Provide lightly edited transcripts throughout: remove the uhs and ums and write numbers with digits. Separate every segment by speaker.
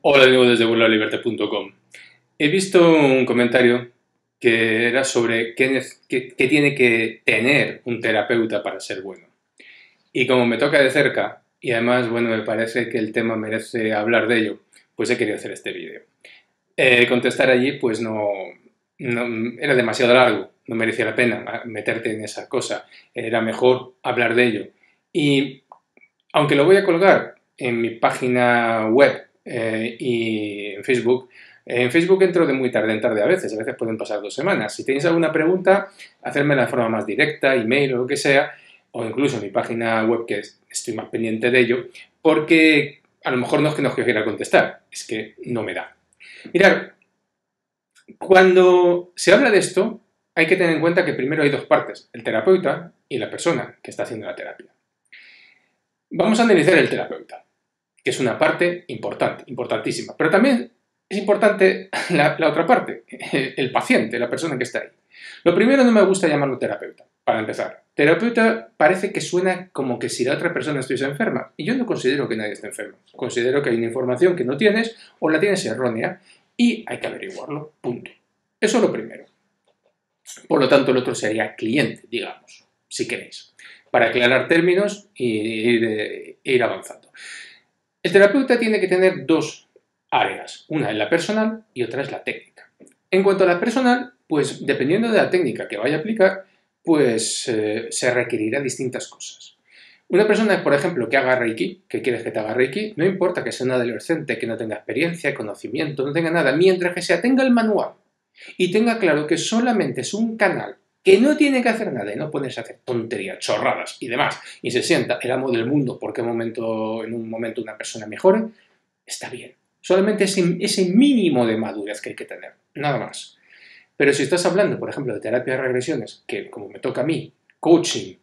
Speaker 1: Hola, digo desde burlalibertad.com. He visto un comentario que era sobre qué tiene que tener un terapeuta para ser bueno. Y como me toca de cerca, y además, bueno, me parece que el tema merece hablar de ello, pues he querido hacer este vídeo. Contestar allí, pues no, era demasiado largo, no merecía la pena meterte en esa cosa. Era mejor hablar de ello. Y aunque lo voy a colgar en mi página web y en Facebook entro de muy tarde en tarde a veces pueden pasar 2 semanas. Si tenéis alguna pregunta, hacérmela de forma más directa, email o lo que sea, o incluso en mi página web que estoy más pendiente de ello, porque a lo mejor no es que no quiera contestar, es que no me da. Mirad, cuando se habla de esto, hay que tener en cuenta que primero hay dos partes, el terapeuta y la persona que está haciendo la terapia. Vamos a analizar el terapeuta, que es una parte importante, importantísima. Pero también es importante la otra parte, el paciente, la persona que está ahí. Lo primero, no me gusta llamarlo terapeuta, para empezar. Terapeuta parece que suena como que si la otra persona estuviese enferma. Y yo no considero que nadie esté enfermo. Considero que hay una información que no tienes o la tienes errónea y hay que averiguarlo. Punto. Eso es lo primero. Por lo tanto, el otro sería cliente, digamos, si queréis, para aclarar términos e ir avanzando. El terapeuta tiene que tener dos áreas, una es la personal y otra es la técnica. En cuanto a la personal, pues dependiendo de la técnica que vaya a aplicar, pues se requerirá distintas cosas. Una persona, por ejemplo, que haga Reiki, que quieres que te haga Reiki, no importa que sea un adolescente, que no tenga experiencia, conocimiento, no tenga nada, mientras que se atenga al manual y tenga claro que solamente es un canal que no tiene que hacer nada y no ponerse a hacer tonterías, chorradas y demás, y se sienta el amo del mundo porque en un momento una persona mejore, está bien. Solamente ese mínimo de madurez que hay que tener, nada más. Pero si estás hablando, por ejemplo, de terapia de regresiones, que como me toca a mí, coaching,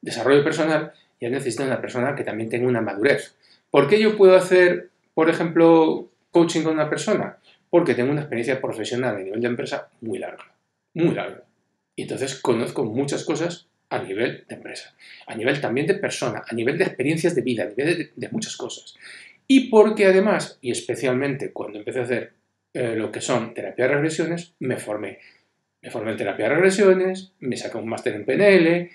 Speaker 1: desarrollo personal, ya necesito una persona que también tenga una madurez. ¿Por qué yo puedo hacer, por ejemplo, coaching con una persona? Porque tengo una experiencia profesional a nivel de empresa muy larga, muy larga. Y entonces conozco muchas cosas a nivel de empresa, a nivel también de persona, a nivel de experiencias de vida, a nivel de muchas cosas. Y porque además, y especialmente cuando empecé a hacer lo que son terapia de regresiones, me formé. Me formé en terapia de regresiones, me saqué un máster en PNL,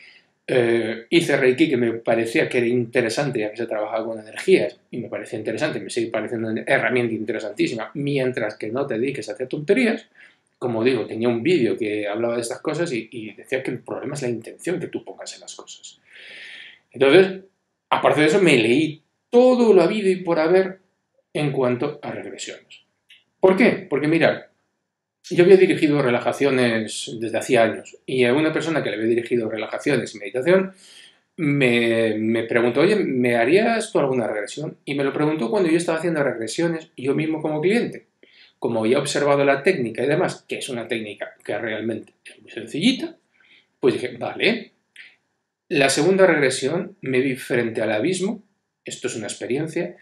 Speaker 1: hice Reiki, que me parecía que era interesante, ya que se trabajaba con energías, y me parecía interesante, me sigue pareciendo una herramienta interesantísima, mientras que no te dediques a hacer tonterías. Como digo, tenía un vídeo que hablaba de estas cosas y decía que el problema es la intención que tú pongas en las cosas. Entonces, aparte de eso, me leí todo lo habido y por haber en cuanto a regresiones. ¿Por qué? Porque mirad, yo había dirigido relajaciones desde hacía años y a una persona que le había dirigido relajaciones y meditación me preguntó, oye, ¿me harías tú alguna regresión? Y me lo preguntó cuando yo estaba haciendo regresiones yo mismo como cliente. Como había observado la técnica y demás, que es una técnica que realmente es muy sencillita, pues dije, vale. La segunda regresión me vi frente al abismo, esto es una experiencia,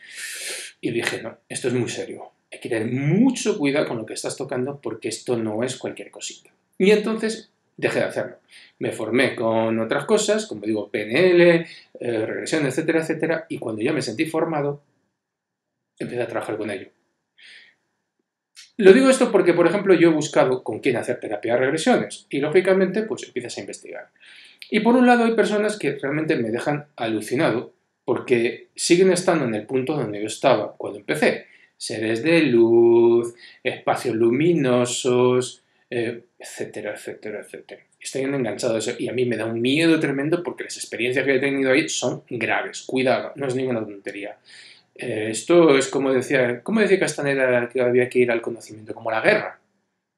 Speaker 1: y dije, no, esto es muy serio. Hay que tener mucho cuidado con lo que estás tocando porque esto no es cualquier cosita. Y entonces dejé de hacerlo. Me formé con otras cosas, como digo, PNL, regresión, etcétera, etcétera, y cuando ya me sentí formado, empecé a trabajar con ello. Lo digo esto porque, por ejemplo, yo he buscado con quién hacer terapia de regresiones y, lógicamente, pues empiezas a investigar. Y por un lado hay personas que realmente me dejan alucinado porque siguen estando en el punto donde yo estaba cuando empecé. Seres de luz, espacios luminosos, etcétera, etcétera, etcétera. Estoy enganchado a eso y a mí me da un miedo tremendo porque las experiencias que he tenido ahí son graves. Cuidado, no es ninguna tontería. Esto es como decía Castaneda, que había que ir al conocimiento, como la guerra,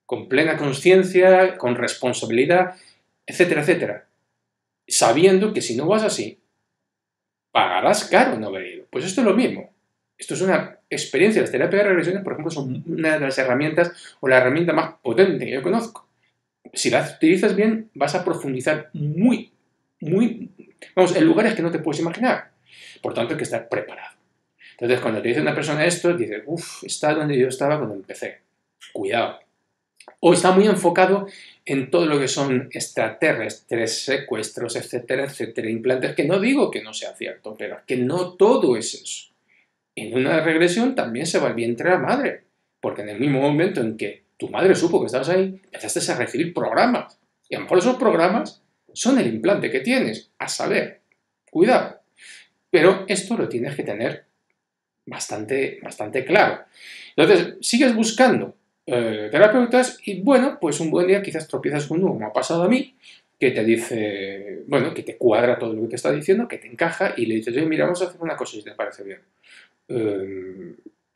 Speaker 1: con plena conciencia, con responsabilidad, etcétera, etcétera. Sabiendo que si no vas así, pagarás caro no haber ido. Pues esto es lo mismo. Esto es una experiencia. Las terapias de regresiones, por ejemplo, son una de las herramientas o la herramienta más potente que yo conozco. Si las utilizas bien, vas a profundizar vamos, en lugares que no te puedes imaginar. Por tanto, hay que estar preparado. Entonces, cuando te dice una persona esto, dices, uff, está donde yo estaba cuando empecé. Cuidado. O está muy enfocado en todo lo que son extraterrestres, secuestros, etcétera, etcétera, implantes, que no digo que no sea cierto, pero que no todo es eso. En una regresión también se va el vientre a la madre, porque en el mismo momento en que tu madre supo que estabas ahí, empezaste a recibir programas. Y a lo mejor esos programas son el implante que tienes, a saber, cuidado. Pero esto lo tienes que tener bastante claro. Entonces, sigues buscando terapeutas y, bueno, pues un buen día quizás tropiezas con uno, como ha pasado a mí, que te dice, bueno, que te cuadra todo lo que te está diciendo, que te encaja y le dices, oye, mira, vamos a hacer una cosa si te parece bien.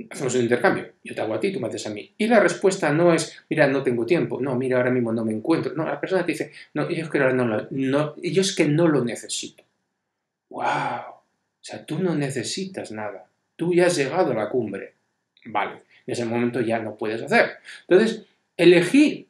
Speaker 1: Hacemos un intercambio. Yo te hago a ti, tú me haces a mí. Y la respuesta no es, mira, no tengo tiempo. No, mira, ahora mismo no me encuentro. No, la persona te dice, no, yo es que ahora yo es que no lo necesito. ¡Wow! O sea, tú no necesitas nada. Tú ya has llegado a la cumbre. Vale, en ese momento ya no puedes hacer. Entonces, elegir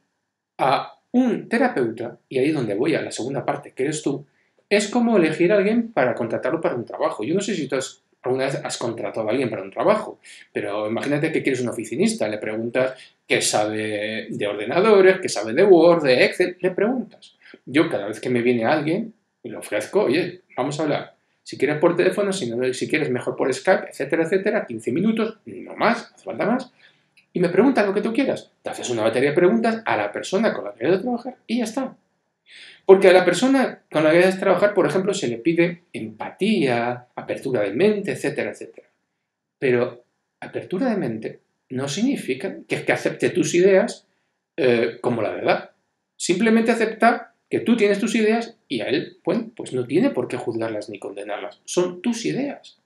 Speaker 1: a un terapeuta, y ahí es donde voy a la segunda parte, que eres tú, es como elegir a alguien para contratarlo para un trabajo. Yo no sé si tú alguna vez has contratado a alguien para un trabajo, pero imagínate que quieres un oficinista, le preguntas qué sabe de ordenadores, qué sabe de Word, de Excel, le preguntas. Yo cada vez que me viene alguien, le ofrezco, oye, vamos a hablar. Si quieres por teléfono, si quieres mejor por Skype, etcétera, etcétera, 15 minutos, no más, no hace falta más, y me preguntas lo que tú quieras. Te haces una batería de preguntas a la persona con la que quieres trabajar y ya está. Porque a la persona con la que quieres trabajar, por ejemplo, se le pide empatía, apertura de mente, etcétera, etcétera. Pero apertura de mente no significa que acepte tus ideas como la verdad. Simplemente acepta que tú tienes tus ideas y a él, bueno, pues no tiene por qué juzgarlas ni condenarlas. Son tus ideas.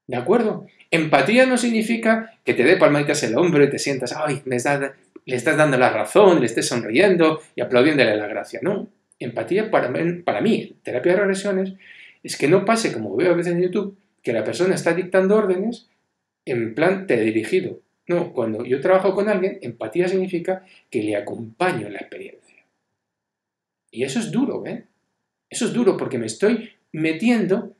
Speaker 1: ¿De acuerdo? Empatía no significa que te dé palmaditas en el hombro y te sientas, ay, le estás dando la razón, le estés sonriendo y aplaudiéndole la gracia. No. Empatía para mí, terapia de regresiones, es que no pase, como veo a veces en YouTube, que la persona está dictando órdenes en plan dirigido. No, cuando yo trabajo con alguien, empatía significa que le acompaño en la experiencia. Y eso es duro, ¿eh? Eso es duro porque me estoy metiendo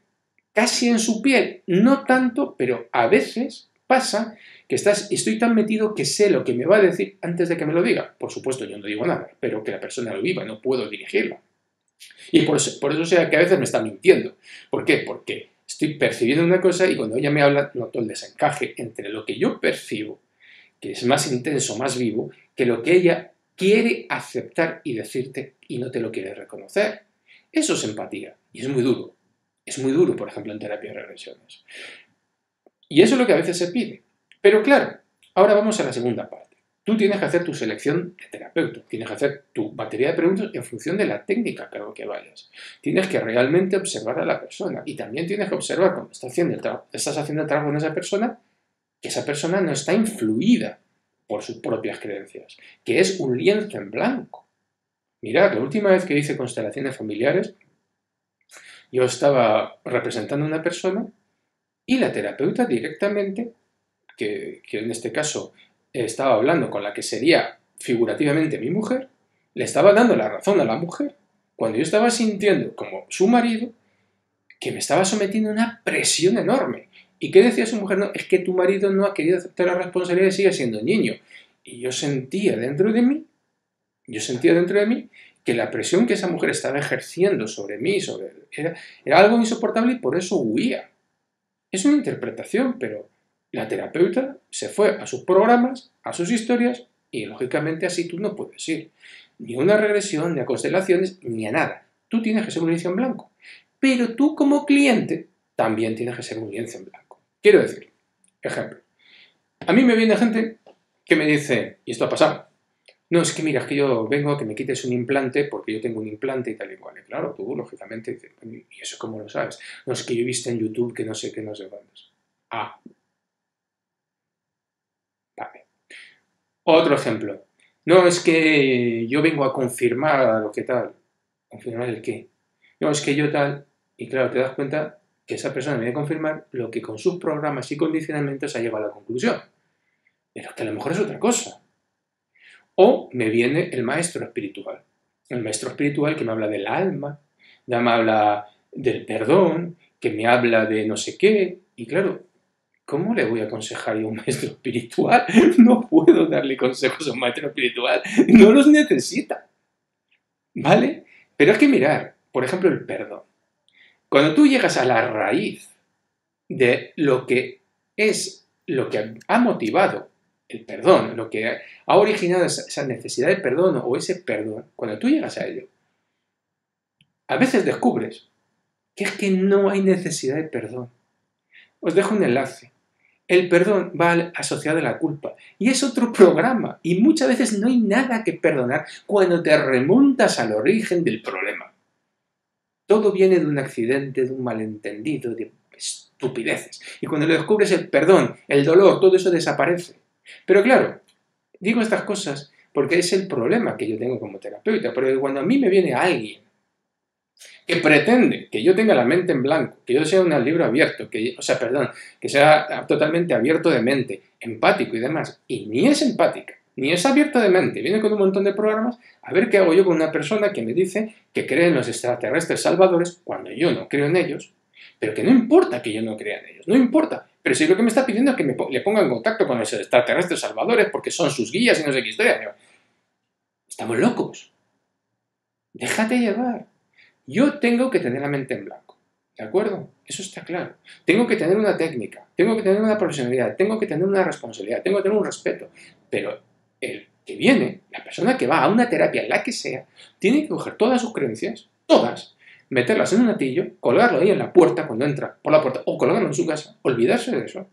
Speaker 1: casi en su piel, no tanto, pero a veces pasa que estoy tan metido que sé lo que me va a decir antes de que me lo diga. Por supuesto, yo no digo nada, pero que la persona lo viva, no puedo dirigirla. Y por eso sé que a veces me está mintiendo. ¿Por qué? Porque estoy percibiendo una cosa y cuando ella me habla noto el desencaje entre lo que yo percibo, que es más intenso, más vivo, que lo que ella quiere aceptar y decirte y no te lo quiere reconocer. Eso es empatía y es muy duro. Es muy duro, por ejemplo, en terapia de regresiones. Y eso es lo que a veces se pide. Pero claro, ahora vamos a la segunda parte. Tú tienes que hacer tu selección de terapeuta, tienes que hacer tu batería de preguntas en función de la técnica a lo que vayas. Tienes que realmente observar a la persona y también tienes que observar cuando estás haciendo el trabajo con esa persona, que esa persona no está influida por sus propias creencias, que es un lienzo en blanco. Mirad, la última vez que hice constelaciones familiares, yo estaba representando a una persona y la terapeuta directamente, que en este caso estaba hablando con la que sería figurativamente mi mujer, le estaba dando la razón a la mujer, cuando yo estaba sintiendo como su marido que me estaba sometiendo a una presión enorme. ¿Y qué decía su mujer? No, es que tu marido no ha querido aceptar la responsabilidad y sigue siendo niño. Y yo sentía dentro de mí que la presión que esa mujer estaba ejerciendo sobre mí, era algo insoportable y por eso huía. Es una interpretación, pero la terapeuta se fue a sus programas, a sus historias, y lógicamente así tú no puedes ir. Ni a una regresión, ni a constelaciones, ni a nada. Tú tienes que ser un lienzo en blanco. Pero tú como cliente también tienes que ser un lienzo en blanco. Quiero decir, ejemplo, a mí me viene gente que me dice, y esto ha pasado, no, es que mira, es que yo vengo a que me quites un implante porque yo tengo un implante y tal y cual. Y claro, tú, lógicamente, dices, ¿y eso cómo lo sabes? No, es que yo he visto en YouTube que no sé qué, no sé cuántos. Ah, vale. Otro ejemplo. No, es que yo vengo a confirmar lo que tal. ¿Confirmar el qué? No, es que yo tal. Y claro, te das cuenta que esa persona viene a confirmar lo que con sus programas y condicionamientos ha llegado a la conclusión. Pero que a lo mejor es otra cosa. O me viene el maestro espiritual. El maestro espiritual que me habla del alma, ya me habla del perdón, que me habla de no sé qué. Y claro, ¿cómo le voy a aconsejar a un maestro espiritual? No puedo darle consejos a un maestro espiritual. No los necesita. ¿Vale? Pero hay que mirar, por ejemplo, el perdón. Cuando tú llegas a la raíz de lo que es lo que ha motivado el perdón, lo que ha originado esa necesidad de perdón o ese perdón, cuando tú llegas a ello, a veces descubres que es que no hay necesidad de perdón. Os dejo un enlace. El perdón va asociado a la culpa y es otro programa y muchas veces no hay nada que perdonar cuando te remontas al origen del problema. Todo viene de un accidente, de un malentendido, de estupideces. Y cuando lo descubres, el perdón, el dolor, todo eso desaparece. Pero claro, digo estas cosas porque es el problema que yo tengo como terapeuta. Porque cuando a mí me viene alguien que pretende que yo tenga la mente en blanco, que yo sea un libro abierto, que sea totalmente abierto de mente, empático y demás, y ni es empática, ni es abierto de mente, viene con un montón de programas, a ver qué hago yo con una persona que me dice que cree en los extraterrestres salvadores cuando yo no creo en ellos, pero que no importa que yo no crea en ellos, no importa, pero si lo que me está pidiendo es que le ponga en contacto con los extraterrestres salvadores porque son sus guías y no sé qué historia. Estamos locos. Déjate llevar. Yo tengo que tener la mente en blanco, ¿de acuerdo? Eso está claro. Tengo que tener una técnica, tengo que tener una profesionalidad, tengo que tener una responsabilidad, tengo que tener un respeto. Pero el que viene, la persona que va a una terapia, la que sea, tiene que coger todas sus creencias, todas, meterlas en un atillo, colgarlo ahí en la puerta cuando entra por la puerta, o colgarlo en su casa, olvidarse de eso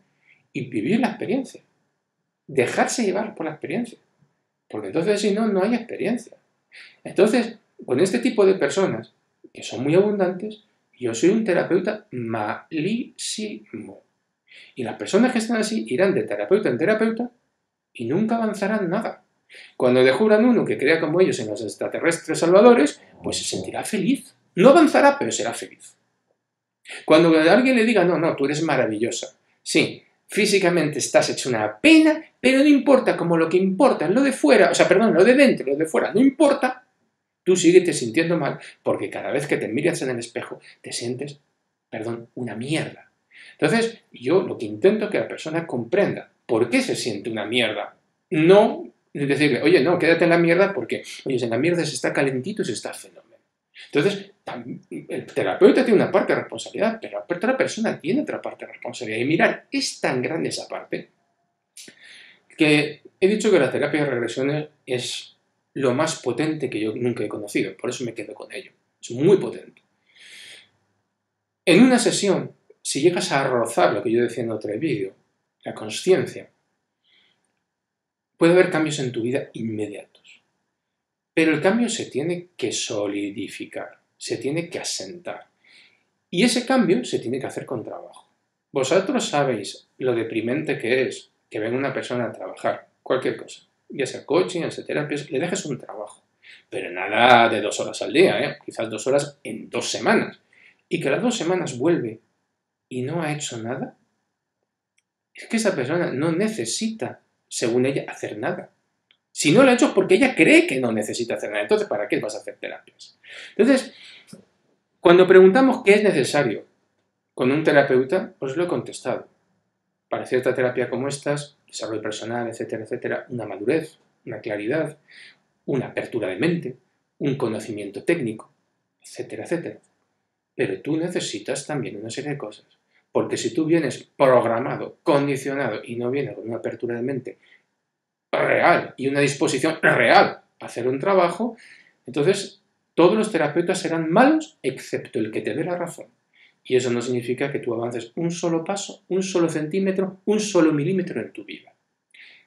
Speaker 1: y vivir la experiencia. Dejarse llevar por la experiencia. Porque entonces, si no, no hay experiencia. Entonces, con este tipo de personas, que son muy abundantes, yo soy un terapeuta malísimo. Y las personas que están así irán de terapeuta en terapeuta y nunca avanzarán nada. Cuando descubran uno que crea como ellos en los extraterrestres salvadores, pues se sentirá feliz. No avanzará, pero será feliz. Cuando alguien le diga, no, tú eres maravillosa. Sí, físicamente estás hecho una pena, pero no importa, como lo que importa es lo de fuera, lo de dentro, lo de fuera, no importa. Tú síguete sintiendo mal porque cada vez que te miras en el espejo te sientes, una mierda. Entonces, yo lo que intento es que la persona comprenda por qué se siente una mierda. No decirle, oye, no, quédate en la mierda porque, oye, si en la mierda se está calentito se está fenómeno. Entonces, el terapeuta tiene una parte de responsabilidad, pero la otra persona tiene otra parte de responsabilidad. Y mirar, es tan grande esa parte que he dicho que la terapia de regresiones es lo más potente que yo nunca he conocido, por eso me quedo con ello. Es muy potente. En una sesión, si llegas a rozar lo que yo decía en otro vídeo, la consciencia, puede haber cambios en tu vida inmediatos. Pero el cambio se tiene que solidificar, se tiene que asentar. Y ese cambio se tiene que hacer con trabajo. Vosotros sabéis lo deprimente que es que venga una persona a trabajar, cualquier cosa. Ya sea coaching, ya sea terapias, le dejes un trabajo. Pero nada de 2 horas al día, quizás 2 horas en 2 semanas. Y que las 2 semanas vuelve y no ha hecho nada. Es que esa persona no necesita, según ella, hacer nada. Si no lo ha hecho es porque ella cree que no necesita hacer nada. Entonces, ¿para qué vas a hacer terapias? Entonces, cuando preguntamos qué es necesario con un terapeuta, os lo he contestado. Para cierta terapia como estas, desarrollo personal, etcétera, etcétera, una madurez, una claridad, una apertura de mente, un conocimiento técnico, etcétera, etcétera. Pero tú necesitas también una serie de cosas. Porque si tú vienes programado, condicionado y no vienes con una apertura de mente real y una disposición real a hacer un trabajo, entonces todos los terapeutas serán malos excepto el que te dé la razón. Y eso no significa que tú avances un solo paso, un solo centímetro, un solo milímetro en tu vida.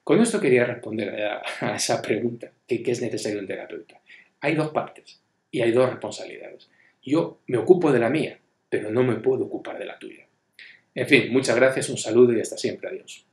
Speaker 1: Con esto quería responder a esa pregunta, ¿qué es necesario un terapeuta? Hay 2 partes y hay 2 responsabilidades. Yo me ocupo de la mía, pero no me puedo ocupar de la tuya. En fin, muchas gracias, un saludo y hasta siempre. Adiós.